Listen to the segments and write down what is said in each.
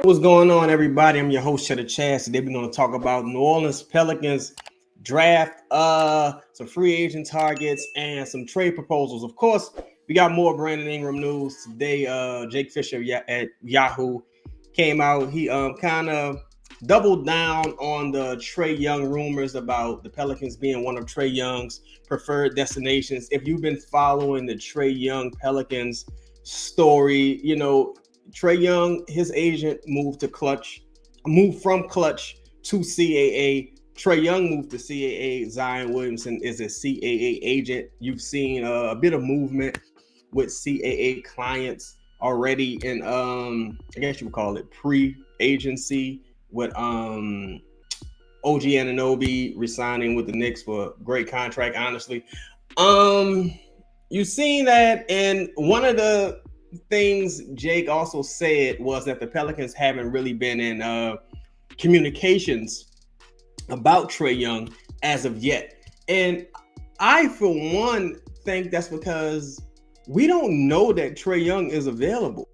What's going on, everybody? I'm your host, Chedda Chaz. Today we're going to talk about New Orleans Pelicans draft, some free agent targets, and some trade proposals. Of course, we got more Brandon Ingram news today. Jake Fisher at Yahoo came out. He kind of doubled down on the Trae Young rumors about the Pelicans being one of Trae Young's preferred destinations. If you've been following the Trae Young Pelicans story, Trae Young, his agent moved from Clutch to CAA. Trae Young moved to CAA. Zion Williamson is a CAA agent. You've seen a bit of movement with CAA clients already in, I guess you would call it pre-agency with OG Anunoby resigning with the Knicks for a great contract, honestly. You've seen that, and one of the things Jake also said was that the Pelicans haven't really been in communications about Trae Young as of yet. And I, for one, think that's because we don't know that Trae Young is available.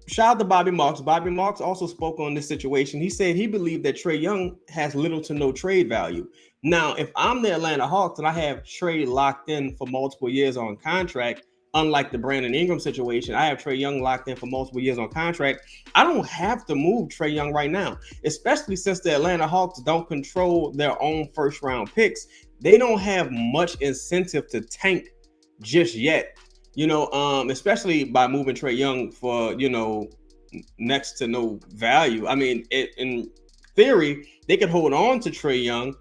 Shout out to Bobby Marks. Bobby Marks also spoke on this situation. He said he believed that Trae Young has little to no trade value. Now, if I'm the Atlanta Hawks and I have Trae locked in for multiple years on contract, unlike the Brandon Ingram situation, I have Trae Young locked in for multiple years on contract. I don't have to move Trae Young right now, especially since the Atlanta Hawks don't control their own first-round picks. They don't have much incentive to tank just yet, especially by moving Trae Young for, next to no value. I mean, in theory, they could hold on to Trae Young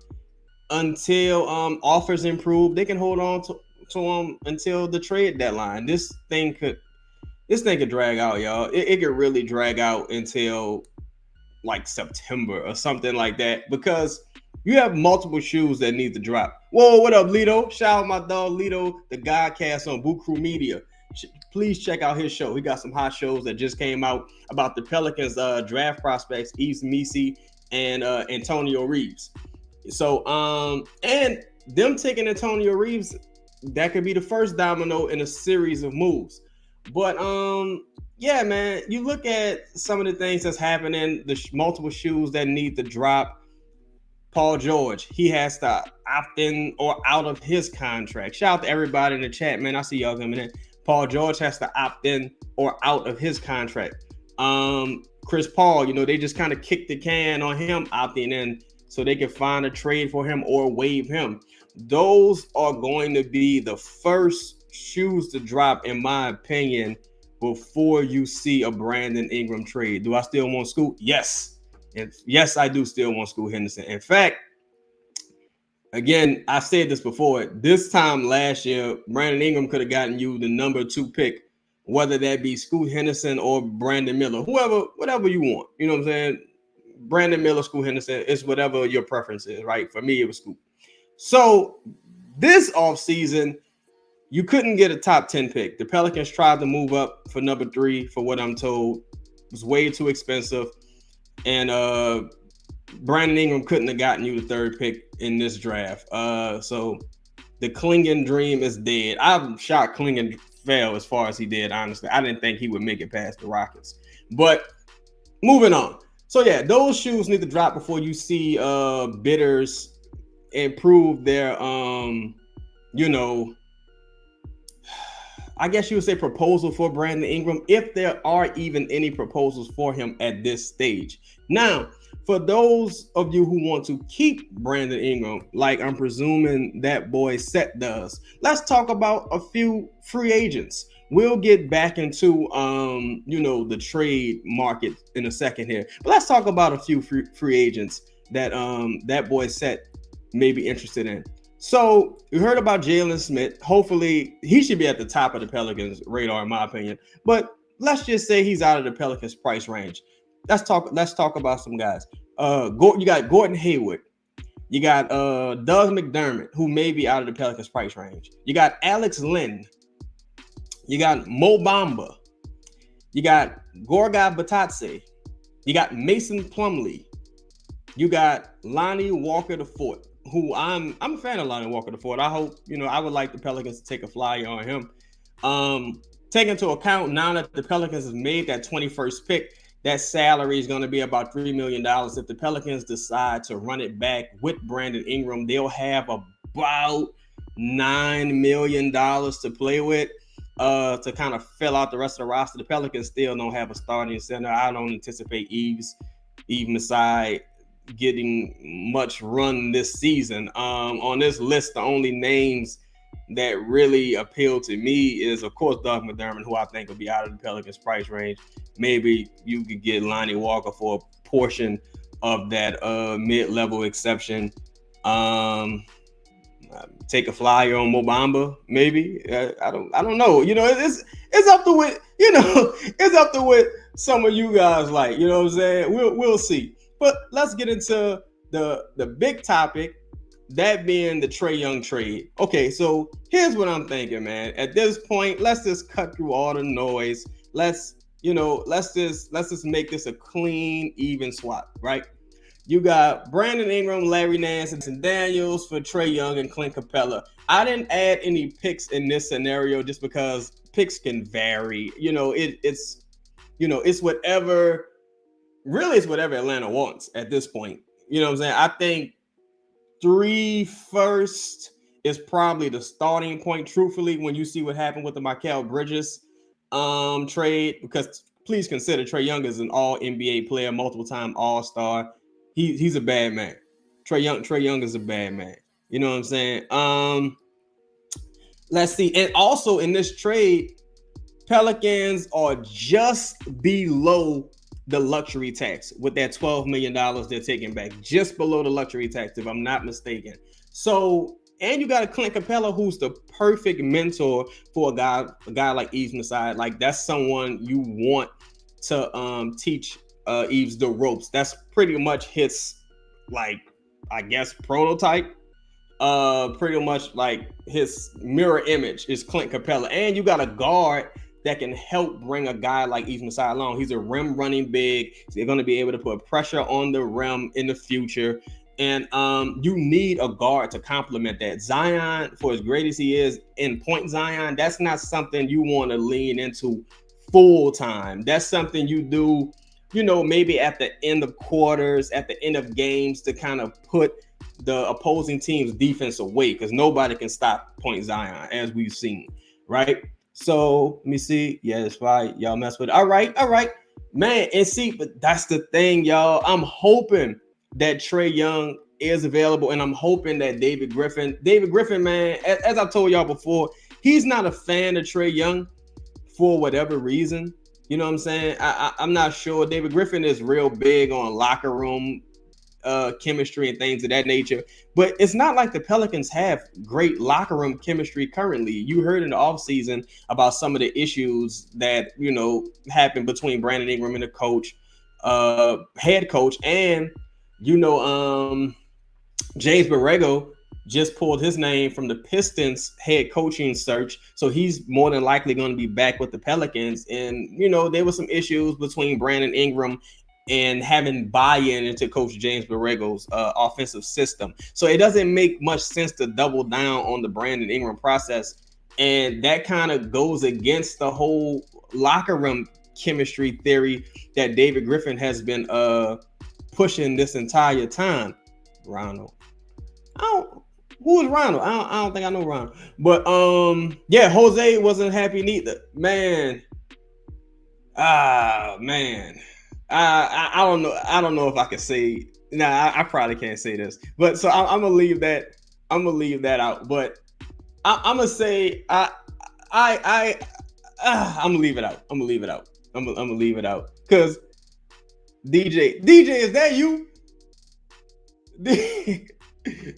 until offers improve. They can hold on to him until the trade deadline. This thing could drag out, y'all. It could really drag out until like September or something like that, because you have multiple shoes that need to drop. Whoa, what up, Lito? Shout out my dog Lito, the Godcast on Boo Crew Media. Please check out his show. He got some hot shows that just came out about the Pelicans draft prospects, Yves Missi and Antonio Reeves. So and them taking Antonio Reeves, that could be the first domino in a series of moves. But yeah, man, you look at some of the things that's happening, the multiple shoes that need to drop. Paul George, he has to opt in or out of his contract. Shout out to everybody in the chat, man. I see y'all coming in. Paul George has to opt in or out of his contract. Chris Paul, they just kind of kicked the can on him opting in so they can find a trade for him or waive him. Those are going to be the first shoes to drop, in my opinion, before you see a Brandon Ingram trade. Do I still want Scoot? Yes. And yes, I do still want Scoot Henderson. In fact, again, I said this before. This time last year, Brandon Ingram could have gotten you the number 2 pick, whether that be Scoot Henderson or Brandon Miller, whatever you want. You know what I'm saying? Brandon Miller, Scoot Henderson, it's whatever your preference is, right? For me, it was Scoot. So this offseason, you couldn't get a top 10 pick. The Pelicans tried to move up for number 3, for what I'm told. It was way too expensive. And Brandon Ingram couldn't have gotten you the 3rd pick in this draft. So the Klingon dream is dead. I'm shocked Klingon fell as far as he did, honestly. I didn't think he would make it past the Rockets. But moving on. So yeah, those shoes need to drop before you see bidders improve their I guess you would say proposal for Brandon Ingram, if there are even any proposals for him at this stage. Now, for those of you who want to keep Brandon Ingram, like I'm presuming that boy Set does, let's talk about a few free agents. We'll get back into the trade market in a second here, but let's talk about a few free agents that that boy Set may be interested in. So we heard about Jalen Smith. Hopefully he should be at the top of the Pelicans radar, in my opinion. But let's just say he's out of the Pelicans price range. Let's talk about some guys. You got Gordon Hayward. You got Doug McDermott, who may be out of the Pelicans price range. You got Alex Lynn. You got Mo Bamba. You got Gorga Batatse. You got Mason Plumlee. You got Lonnie Walker IV, who I'm a fan of Lonnie Walker IV. I hope, I would like the Pelicans to take a flyer on him. Take into account now that the Pelicans have made that 21st pick, that salary is going to be about $3 million. If the Pelicans decide to run it back with Brandon Ingram, they'll have about $9 million to play with to kind of fill out the rest of the roster. The Pelicans still don't have a starting center. I don't anticipate Yves Masai getting much run this season. On this list, the only names that really appeal to me is, of course, Doug McDermott, who I think will be out of the Pelicans' price range. Maybe you could get Lonnie Walker for a portion of that mid-level exception. Take a flyer on Mobamba, maybe. I don't know. It's up to what it's up to what some of you guys like. You know what I'm saying? We'll see. But let's get into the big topic, that being the Trae Young trade. Okay, so here's what I'm thinking, man. At this point, let's just cut through all the noise. Let's just make this a clean, even swap, right? You got Brandon Ingram, Larry Nance, and Daniels for Trae Young and Clint Capella. I didn't add any picks in this scenario just because picks can vary. It's whatever. Really, it's whatever Atlanta wants at this point. You know what I'm saying? I think 3 first is probably the starting point, truthfully, when you see what happened with the Mikal Bridges trade, because please consider Trae Young is an all NBA player, multiple time All-Star. He's a bad man. Trae Young is a bad man. You know what I'm saying? Let's see. And also in this trade, Pelicans are just below the luxury tax with that $12 million they're taking back, just below the luxury tax, if I'm not mistaken. So, and you got a Clint Capella who's the perfect mentor for a guy like Yves Masai. Like, that's someone you want to teach Yves the ropes. That's pretty much his, like, I guess, prototype. Pretty much like his mirror image is Clint Capella. And you got a guard that can help bring a guy like Yves Masai along. He's a rim running big. So they're going to be able to put pressure on the rim in the future. And you need a guard to complement that. Zion, for as great as he is in point Zion, that's not something you want to lean into full time. That's something you do, maybe at the end of quarters, at the end of games, to kind of put the opposing team's defense away, because nobody can stop point Zion, as we've seen, right? So let me see. Yeah, that's right. Y'all mess with it. All right. Man, and see, but that's the thing, y'all. I'm hoping that Trae Young is available, and I'm hoping that David Griffin, man, as I've told y'all before, he's not a fan of Trae Young for whatever reason. You know what I'm saying? I'm not sure. David Griffin is real big on locker room chemistry and things of that nature, but it's not like the Pelicans have great locker room chemistry currently. You heard in the offseason about some of the issues that happened between Brandon Ingram and the coach, head coach, and James Borrego just pulled his name from the Pistons head coaching search, so he's more than likely going to be back with the Pelicans. And there were some issues between Brandon Ingram and having buy-in into Coach James Borrego's offensive system. So it doesn't make much sense to double down on the Brandon Ingram process. And that kind of goes against the whole locker room chemistry theory that David Griffin has been pushing this entire time. Ronald. Who is Ronald? I don't think I know Ronald. But yeah, Jose wasn't happy neither. Man. Man. I don't know. I don't know if I can say. Nah, I probably can't say this. But so I'm gonna leave that. I'm gonna leave that out. But I'm gonna say I'm gonna leave it out. I'm gonna leave it out. I'm gonna leave it out. Cause DJ, is that you? DJ,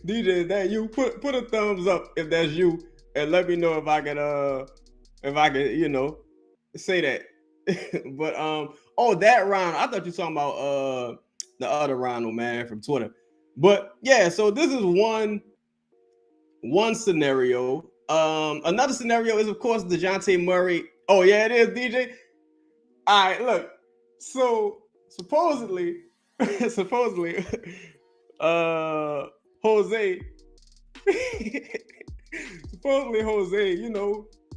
is that you? Put a thumbs up if that's you, and let me know if I can say that. But that Ronald, I thought you were talking about the other Ronald, man, from Twitter. But yeah, so this is one scenario. Another scenario is, of course, DeJounte Murray. Oh yeah, it is, DJ. All right, look. So supposedly, Jose, supposedly Jose,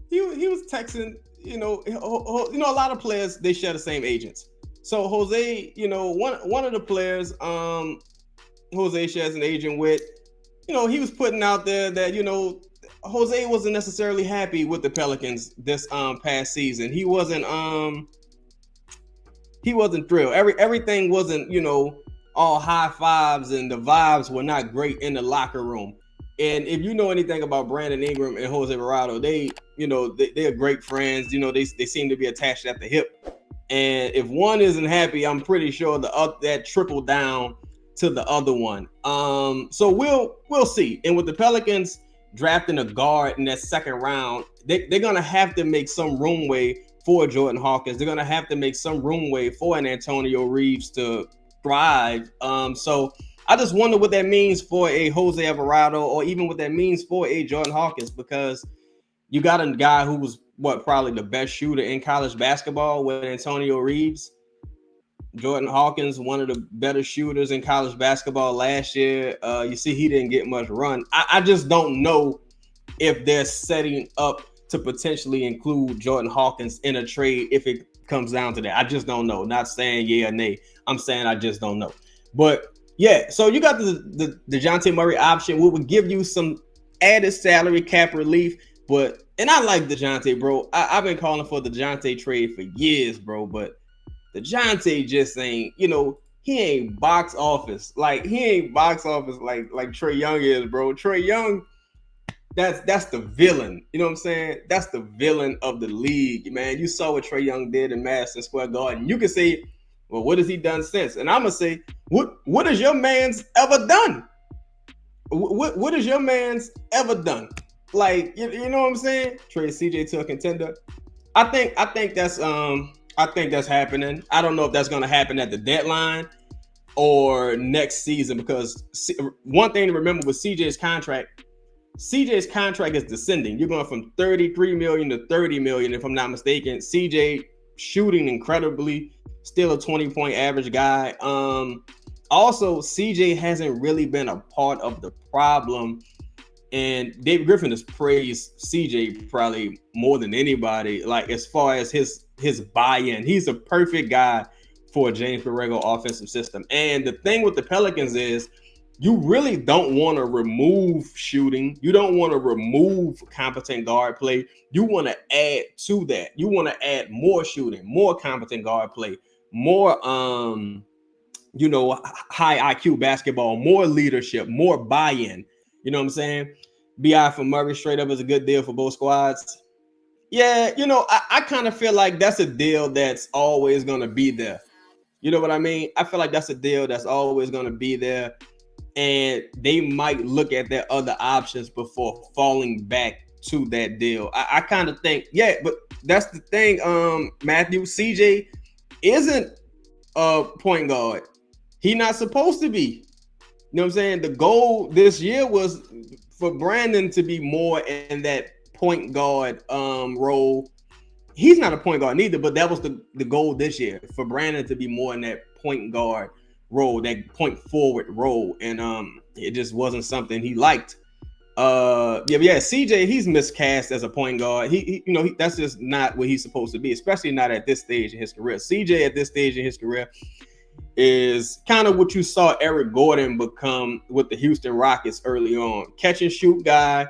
he was texting. A lot of players, they share the same agents. So Jose, one of the players, Jose shares an agent with, he was putting out there that, Jose wasn't necessarily happy with the Pelicans this past season. He wasn't thrilled. Everything wasn't, all high fives, and the vibes were not great in the locker room. And if you know anything about Brandon Ingram and Jose Verado, they're great friends. They seem to be attached at the hip. And if one isn't happy, I'm pretty sure that trickled down to the other one. So we'll see. And with the Pelicans drafting a guard in that second round, they're gonna have to make some roomway for Jordan Hawkins. They're gonna have to make some roomway for an Antonio Reeves to thrive. So I just wonder what that means for a Jose Alvarado, or even what that means for a Jordan Hawkins, because you got a guy who was probably the best shooter in college basketball with Antonio Reeves. Jordan Hawkins, one of the better shooters in college basketball last year. You see, he didn't get much run. I just don't know if they're setting up to potentially include Jordan Hawkins in a trade if it comes down to that. I just don't know. Not saying yeah or nay. I'm saying I just don't know. But yeah, so you got the DeJounte Murray option, which would give you some added salary cap relief. And I like DeJounte, bro. I've been calling for the DeJounte trade for years, bro. But DeJounte just ain't, he ain't box office. Like, he ain't box office like Trae Young is, bro. Trae Young, that's the villain. You know what I'm saying? That's the villain of the league, man. You saw what Trae Young did in Madison Square Garden. You can say, well, what has he done since? And I'm gonna say, what has your man's ever done? What has your man's ever done? Like, you know what I'm saying? Trade CJ to a contender. I think that's happening. I don't know if that's gonna happen at the deadline or next season, because one thing to remember with CJ's contract is descending. You're going from 33 million to 30 million, if I'm not mistaken. CJ shooting incredibly, still a 20-point average guy. Also, CJ hasn't really been a part of the problem, and David Griffin has praised CJ probably more than anybody. Like, as far as his buy-in, he's a perfect guy for a James Borrego offensive system. And the thing with the Pelicans is, you really don't want to remove shooting. You don't want to remove competent guard play. You want to add to that. You want to add more shooting, more competent guard play, more high IQ basketball, more leadership, more buy-in. You know what I'm saying? BI for Murray straight up is a good deal for both squads. Yeah, I kind of feel like that's a deal that's always going to be there. You know what I mean? I feel like that's a deal that's always going to be there. And they might look at their other options before falling back to that deal. I kind of think, yeah, but that's the thing, Matthew. CJ isn't a point guard. He's not supposed to be. You know what I'm saying? The goal this year was for Brandon to be more in that point guard role. He's not a point guard neither, but that was the goal this year, for Brandon to be more in that point guard role, that point forward role. And it just wasn't something he liked. CJ, he's miscast as a point guard. He that's just not what he's supposed to be, especially not at this stage in his career. CJ at this stage in his career is kind of what you saw Eric Gordon become with the Houston Rockets early on. Catch and shoot guy,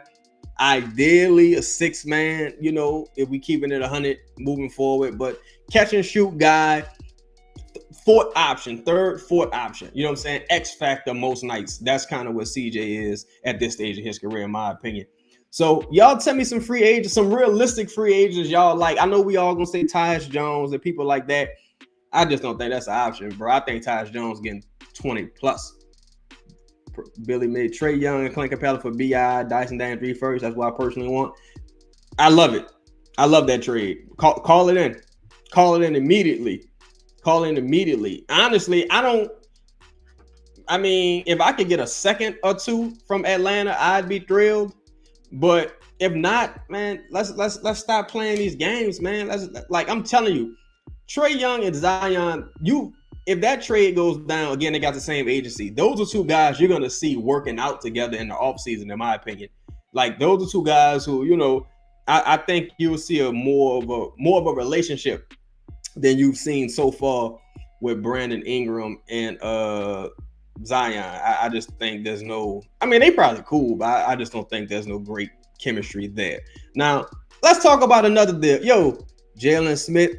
ideally a six man, if we keeping it 100 moving forward, but catch and shoot guy, third, fourth option. You know what I'm saying? X factor most nights. That's kind of what CJ is at this stage of his career, in my opinion. So y'all tell me some free agents, some realistic free agents y'all like. I know we all gonna say Tyus Jones and people like that. I just don't think that's an option, bro. I think Tyus Jones getting 20 plus. Billy made Trae Young and Clint Capella for BI, Dyson Dan 3 first. That's what I personally want. I love it. I love that trade. Call it in. Call it in immediately. Honestly, if I could get a second or two from Atlanta, I'd be thrilled. But if not, man, let's stop playing these games, man. I'm telling you, Trae Young and Zion, if that trade goes down, again, they got the same agency. Those are two guys you're gonna see working out together in the offseason, in my opinion. Like, those are two guys who, I think you'll see more of a relationship than you've seen so far with Brandon Ingram and Zion. I just think there's no. I mean, they probably cool, but I just don't think there's no great chemistry there. Now, let's talk about another deal. Yo, Jalen Smith.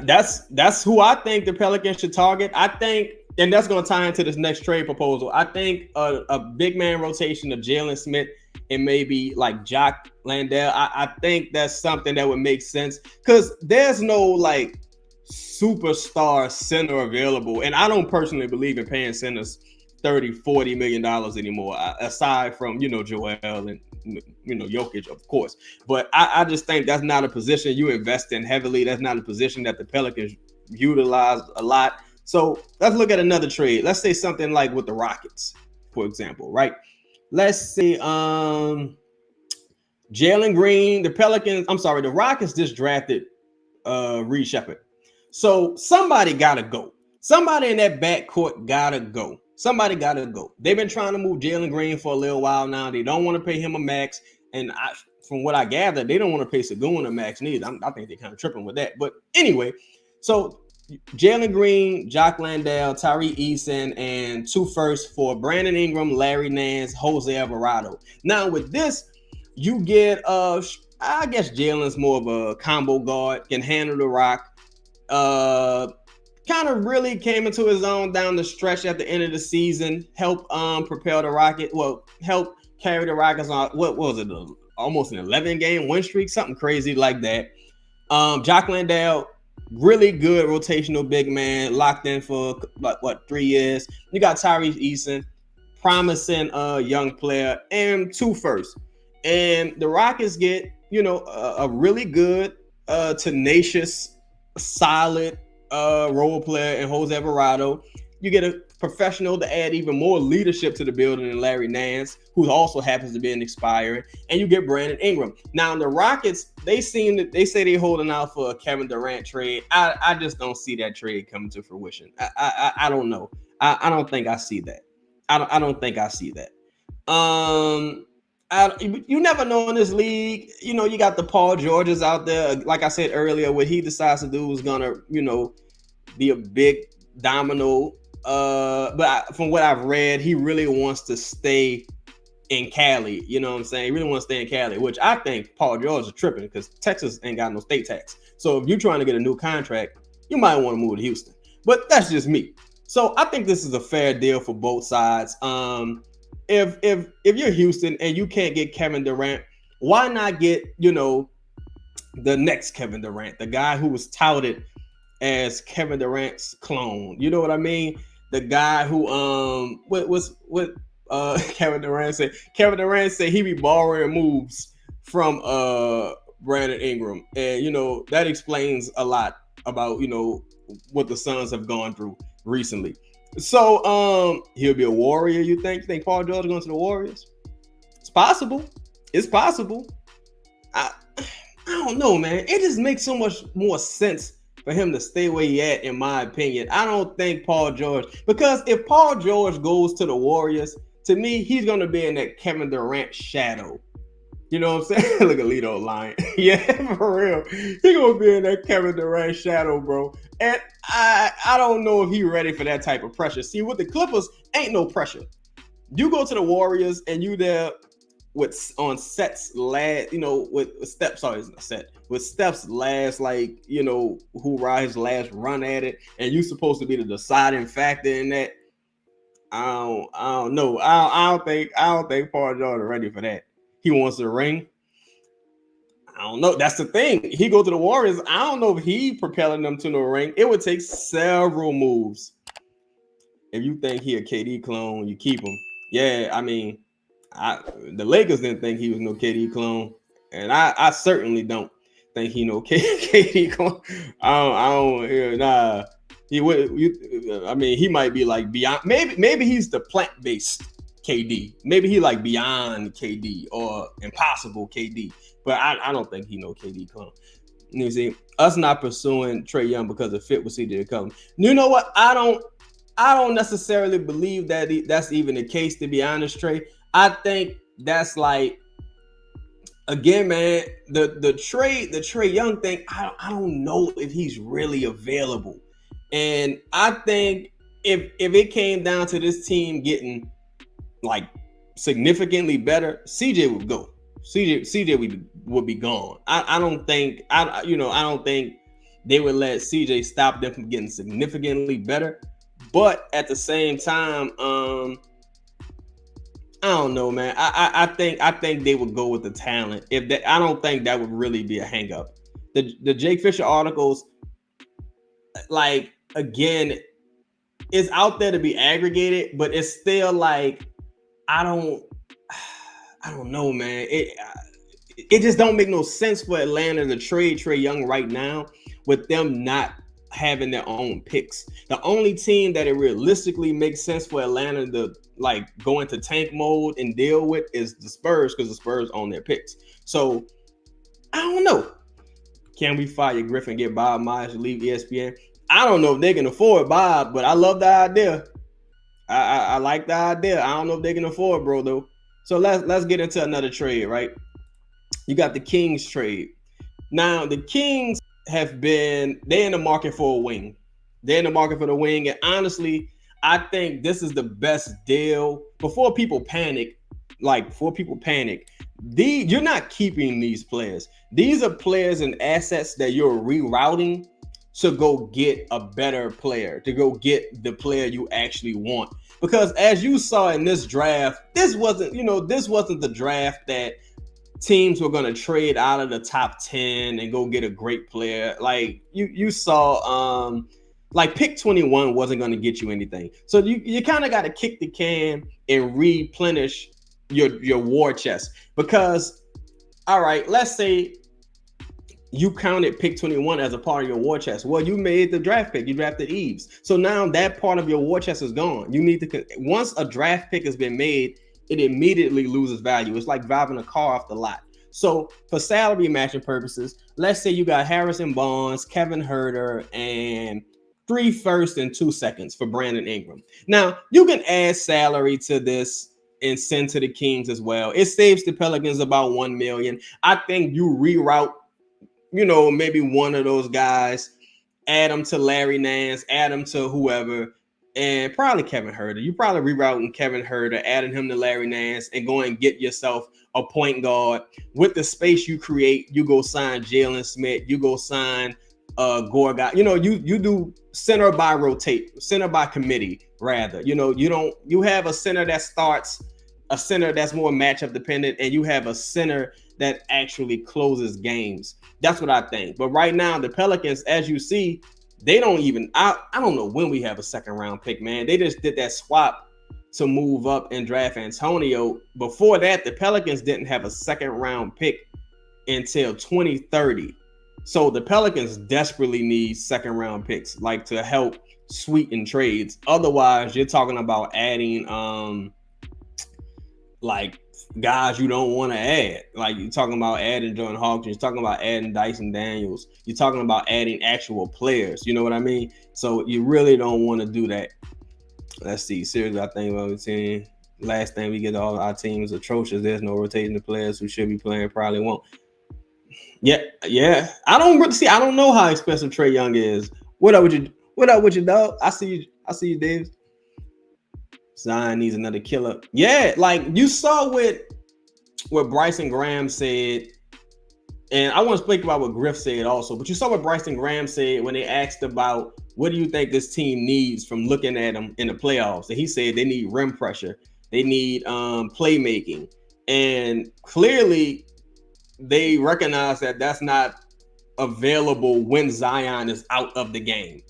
That's who I think the Pelicans should target. I think, and that's going to tie into this next trade proposal. I think a big man rotation of Jalen Smith and maybe like Jock Landale. I think that's something that would make sense because there's no like superstar center available, and I don't personally believe in paying centers $30-40 million anymore, aside from Joel and Jokic, of course. But I just think that's not a position you invest in heavily. That's not a position that the Pelicans utilize a lot. So let's look at another trade. Let's say something like with the Rockets, for example, right? Let's say Jalen Green, the Rockets just drafted Reed Shepherd. So somebody gotta go. Somebody in that backcourt gotta go. Somebody gotta go. They've been trying to move Jalen Green for a little while now. They don't want to pay him a max. And from what I gather, they don't want to pay Sagoon a max neither. I think they're kind of tripping with that. But anyway, so Jalen Green, Jock Landale, Tyree Eason, and 2 firsts for Brandon Ingram, Larry Nance, Jose Alvarado. Now with this, you get I guess Jalen's more of a combo guard, can handle the rock. Kind of really came into his own down the stretch at the end of the season. Help propel the Rockets. Well, help carry the Rockets on. What was it? Almost an 11-game win streak, something crazy like that. Jock Landale, really good rotational big man, locked in for 3 years. You got Tyrese Eason, promising young player, and 2 firsts. And the Rockets get a really good, tenacious, solid role player in Jose Alvarado. You get a professional to add even more leadership to the building than Larry Nance, who also happens to be an expiring, and you get Brandon Ingram. Now in the Rockets, they say they're holding out for a Kevin Durant trade. I just don't see that trade coming to fruition. I don't know. I don't think I see that. I don't think I see that. You never know in this league. You got the Paul Georges out there. Like I said earlier, what he decides to do is gonna, be a big domino. But from what I've read, he really wants to stay in Cali. You know what I'm saying? He really wants to stay in Cali, which I think Paul George is tripping because Texas ain't got no state tax. So if you're trying to get a new contract, you might want to move to Houston. But that's just me. So I think this is a fair deal for both sides. If you're Houston and you can't get Kevin Durant, why not get, the next Kevin Durant, the guy who was touted as Kevin Durant's clone? You know what I mean? The guy who what Kevin Durant said. Kevin Durant said he be borrowing moves from Brandon Ingram. And that explains a lot about what the Suns have gone through recently. So he'll be a Warrior, you think? You think Paul George going to the Warriors? It's possible. It's possible. I don't know, man. It just makes so much more sense for him to stay where he at, in my opinion. I don't think Paul George, because if Paul George goes to the Warriors, to me, he's going to be in that Kevin Durant shadow. You know what I'm saying? Look at Lito lying. Yeah, for real. He going to be in that Kevin Durant shadow, bro. And I don't know if he's ready for that type of pressure. See, with the Clippers, ain't no pressure. You go to the Warriors and you there with Steph's last, with Steph's last, hoorah, his last run at it, and you supposed to be the deciding factor in that. I don't know. I don't think Paul George is ready for that. He wants a ring. I don't know. That's the thing. He go to the Warriors. I don't know if he propelling them to no ring. It would take several moves. If you think he a KD clone, you keep him. Yeah, I mean, the Lakers didn't think he was no KD clone, and I certainly don't think he no KD clone. I don't. Nah. He would. I mean, he might be like beyond. Maybe he's the plant-based KD. Maybe he like beyond KD or impossible KD. But I don't think he no KD clone. You see, us not pursuing Trae Young because of fit with CJ McCollum. You know what? I don't necessarily believe that that's even the case, to be honest, Trae. I think that's like again, man, the Trae Young thing, I don't know if he's really available. And I think if it came down to this team getting like significantly better, CJ would go. CJ would be gone. I don't think I don't think they would let CJ stop them from getting significantly better. But at the same time, I don't know, man. I think they would go with the talent. If that, I don't think that would really be a hang up. The Jake Fisher articles, like again, it's out there to be aggregated, but it's still like I don't know, man. It just don't make no sense for Atlanta to trade Trae Young right now with them not having their own picks. The only team that it realistically makes sense for Atlanta to like go into tank mode and deal with is the Spurs, because the Spurs own their picks. So I don't know. Can we fire Griffin, get Bob Myers to leave ESPN? I don't know if they can afford Bob, but I love the idea. I like the idea. I don't know if they can afford bro though. So let's get into another trade, right? You got the Kings trade. Now the Kings they're in the market for a wing. They're in the market for the wing, and honestly, I think this is the best deal. Before people panic, you're not keeping these players. These are players and assets that you're rerouting to go get a better player, to go get the player you actually want. Because as you saw in this draft, this wasn't the draft that teams were going to trade out of the top 10 and go get a great player. Like you saw, like pick 21 wasn't going to get you anything. So you kind of got to kick the can and replenish your war chest. Because, all right, let's say you counted pick 21 as a part of your war chest. Well, you made the draft pick. You drafted Eves. So now that part of your war chest is gone. You need to, once a draft pick has been made, it immediately loses value. It's like driving a car off the lot. So for salary matching purposes, let's say you got Harrison Barnes, Kevin Huerter, and 3 firsts and 2 seconds for Brandon Ingram. Now, you can add salary to this and send to the Kings as well. It saves the Pelicans about $1 million. I think you reroute, maybe one of those guys, add them to Larry Nance, add them to whoever, and probably Kevin Huerter. You probably rerouting Kevin Huerter, adding him to Larry Nance, and go and get yourself a point guard. With the space you create, you go sign Jalen Smith, you go sign Gorgat. You do center by committee, rather. You have a center that starts, a center that's more matchup dependent, and you have a center that actually closes games. That's what I think. But right now, the Pelicans, as you see, they don't even, I don't know when we have a second round pick, man. They just did that swap to move up and draft Antonio. Before that, the Pelicans didn't have a second round pick until 2030. So the Pelicans desperately need second round picks, like to help sweeten trades. Otherwise, you're talking about adding like guys you don't want to add. Like you're talking about adding Jordan Hawkins, you're talking about adding Dyson Daniels, you're talking about adding actual players. You know what I mean? So you really don't want to do that. Let's see. Seriously, I think about the team. Last thing we get, all our team is atrocious. There's no rotation of players who should be playing, probably won't. Yeah. I don't know how expensive Trae Young is. What up with you, dog? I see you, Dave. Zion needs another killer. Yeah, like you saw what Bryson Graham said, and I want to speak about what Griff said also, but you saw what Bryson Graham said when they asked about what do you think this team needs from looking at them in the playoffs, and he said they need rim pressure, they need playmaking, and clearly they recognize that that's not available when Zion is out of the game.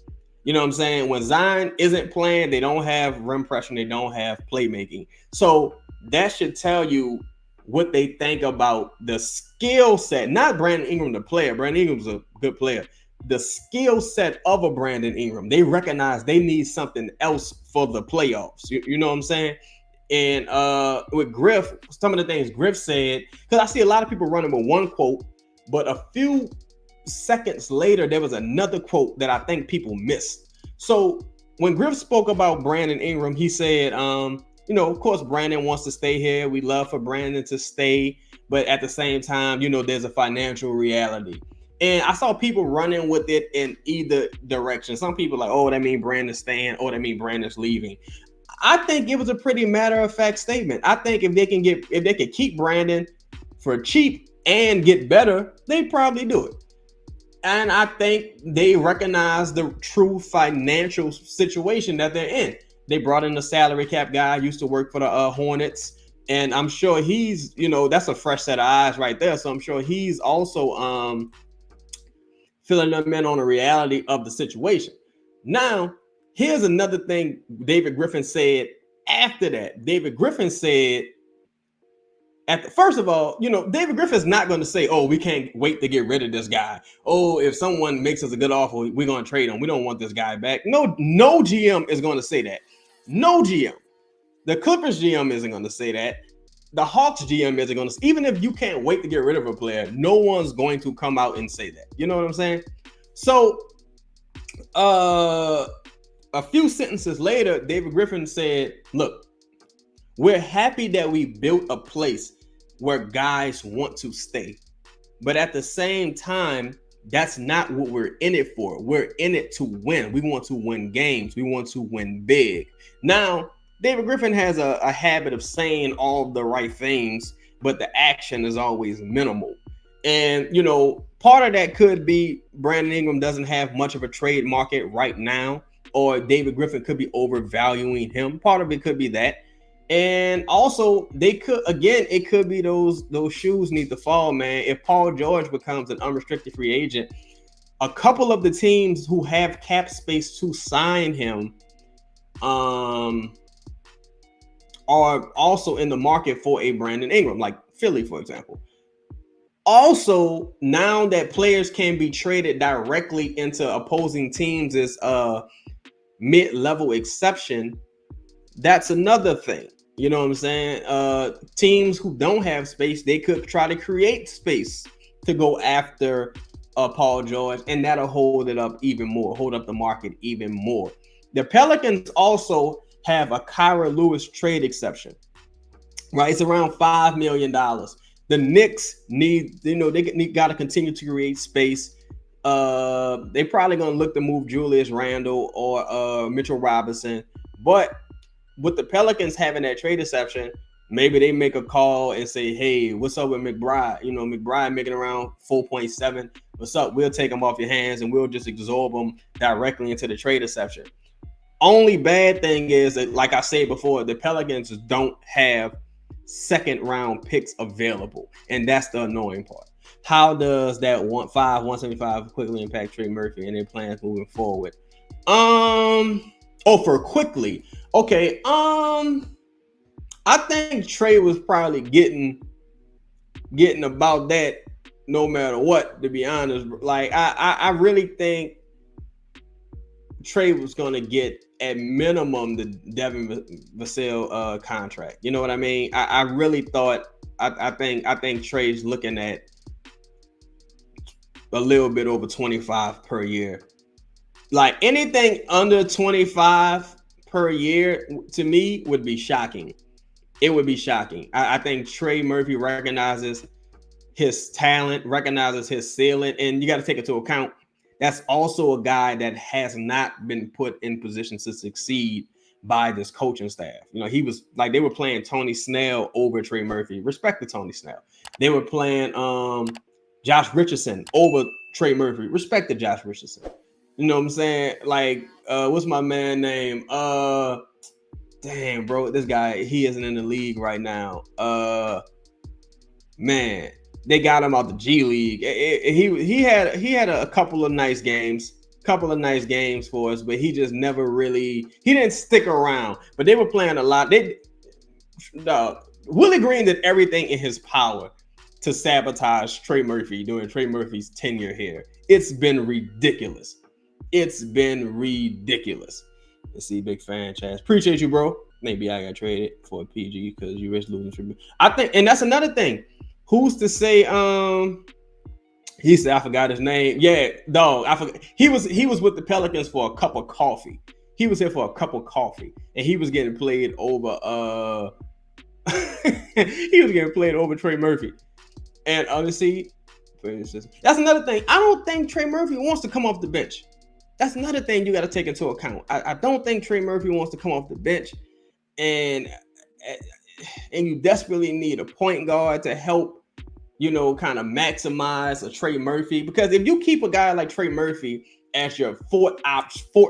You know what I'm saying? When Zion isn't playing, they don't have rim pressure, they don't have playmaking. So that should tell you what they think about the skill set, not Brandon Ingram, the player. Brandon Ingram's a good player. The skill set of a Brandon Ingram. They recognize they need something else for the playoffs. You know what I'm saying? And with Griff, some of the things Griff said, because I see a lot of people running with one quote, but a few seconds later, there was another quote that I think people missed. So when Griff spoke about Brandon Ingram, he said, of course, Brandon wants to stay here. We love for Brandon to stay, but at the same time, there's a financial reality. And I saw people running with it in either direction. Some people like, oh, that means Brandon's staying. Oh, that means Brandon's leaving. I think it was a pretty matter of fact statement. I think if they can keep Brandon for cheap and get better, they probably do it. And I think they recognize the true financial situation that they're in. They brought in a salary cap guy, used to work for the Hornets. And I'm sure he's, that's a fresh set of eyes right there. So I'm sure he's also filling them in on the reality of the situation. Now, here's another thing David Griffin said after that. David Griffin said, first of all, David Griffin's not going to say, oh, we can't wait to get rid of this guy. Oh, if someone makes us a good offer, we're going to trade him. We don't want this guy back. No GM is going to say that. No GM. The Clippers GM isn't going to say that. The Hawks GM isn't going to. Even if you can't wait to get rid of a player, no one's going to come out and say that. You know what I'm saying? So, a few sentences later, David Griffin said, look, we're happy that we built a place where guys want to stay. But at the same time, that's not what we're in it for. We're in it to win. We want to win games. We want to win big. Now, David Griffin has a habit of saying all the right things, but the action is always minimal. And, part of that could be Brandon Ingram doesn't have much of a trade market right now, or David Griffin could be overvaluing him. Part of it could be that. And also, it could be those shoes need to fall, man. If Paul George becomes an unrestricted free agent, a couple of the teams who have cap space to sign him are also in the market for a Brandon Ingram, like Philly, for example. Also, now that players can be traded directly into opposing teams as a mid-level exception, that's another thing. You know what I'm saying? Teams who don't have space, they could try to create space to go after Paul George, and that'll hold it up even more, hold up the market even more. The Pelicans also have a Kyra Lewis trade exception, right? It's around $5 million. The Knicks got to continue to create space. They probably going to look to move Julius Randle or Mitchell Robinson, but with the Pelicans having that trade exception, maybe they make a call and say, hey, what's up with McBride? McBride making around 4.7. What's up? We'll take him off your hands and we'll just absorb him directly into the trade exception. Only bad thing is that, like I said before, the Pelicans don't have second round picks available. And that's the annoying part. How does that 175 quickly impact Trey Murphy and their plans moving forward? For quickly. Okay, I think Trey was probably getting about that no matter what, to be honest. Like, I really think Trey was going to get at minimum the Devin Vassell contract. You know what I mean? I really thought, I think Trey's looking at a little bit over 25 per year. Like, anything under 25 per year to me would be shocking. It would be shocking. I think Trey Murphy recognizes his talent, recognizes his ceiling, and you got to take into account that's also a guy that has not been put in position to succeed by this coaching staff. He was like, they were playing Tony Snell over Trey Murphy. Respect to Tony Snell. They were playing Josh Richardson over Trey Murphy. Respect to Josh Richardson. You know what I'm saying? Like, what's my man name? Damn, bro, this guy, he isn't in the league right now. Man, they got him out the G League. He had a couple of nice games for us, but he just never really, he didn't stick around. But they were playing a lot. Willie Green did everything in his power to sabotage Trey Murphy during Trey Murphy's tenure here. It's been ridiculous. Let's see, big fan, Chaz. Appreciate you, bro. Maybe I got traded for a PG because you risk losing tribute. I think, and that's another thing. Who's to say? He said I forgot his name. Yeah, dog. I forgot. He was with the Pelicans for a cup of coffee. he was here for a cup of coffee, and he was getting played over. He was getting played over Trey Murphy, and honestly, that's another thing. I don't think Trey Murphy wants to come off the bench. That's another thing you got to take into account. I don't think Trey Murphy wants to come off the bench, and you desperately need a point guard to help, kind of maximize a Trey Murphy. Because if you keep a guy like Trey Murphy as your fourth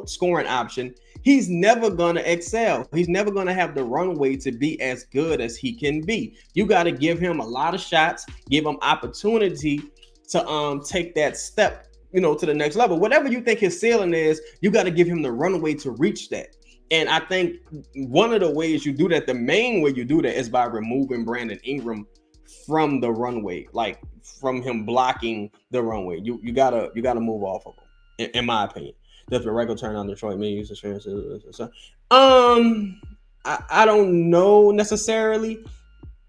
scoring option, he's never gonna excel. He's never gonna have the runway to be as good as he can be. You got to give him a lot of shots, give him opportunity to take that step, to the next level. Whatever you think his ceiling is, you got to give him the runway to reach that. And I think one of the ways you do that, the main way you do that, is by removing Brandon Ingram from the runway, like from him blocking the runway. You gotta move off of him, in my opinion. Does the regular turn on Detroit may use insurances? I don't know necessarily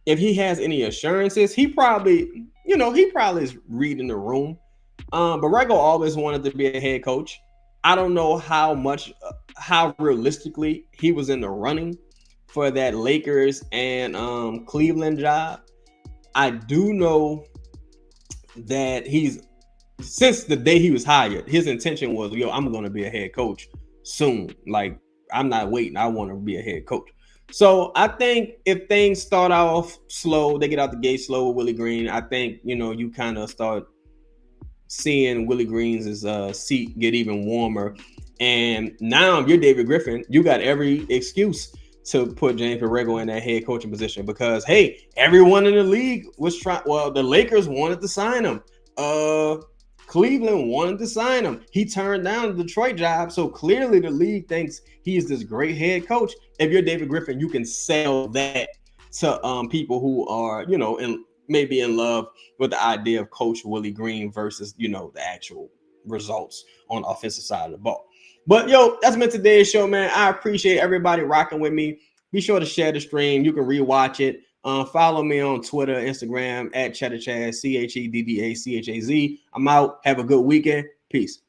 if he has any assurances. He probably is reading the room. But Borrego always wanted to be a head coach. I don't know how realistically he was in the running for that Lakers and Cleveland job. I do know that since the day he was hired, his intention was, I'm going to be a head coach soon. Like, I'm not waiting. I want to be a head coach. So I think if things start off slow, they get out the gate slow with Willie Green, I think, you kind of start seeing Willie Green's seat get even warmer. And now if you're David Griffin, you got every excuse to put James Borrego in that head coaching position, because, hey, everyone in the league was trying. Well, the Lakers wanted to sign him. Cleveland wanted to sign him. He turned down the Detroit job. So clearly the league thinks he's this great head coach. If you're David Griffin, you can sell that to people who are, maybe in love with the idea of Coach Willie Green versus, the actual results on the offensive side of the ball. But, that's been today's show, man. I appreciate everybody rocking with me. Be sure to share the stream. You can rewatch it. Follow me on Twitter, Instagram, at Chedda Chaz, CheddaChaz. I'm out. Have a good weekend. Peace.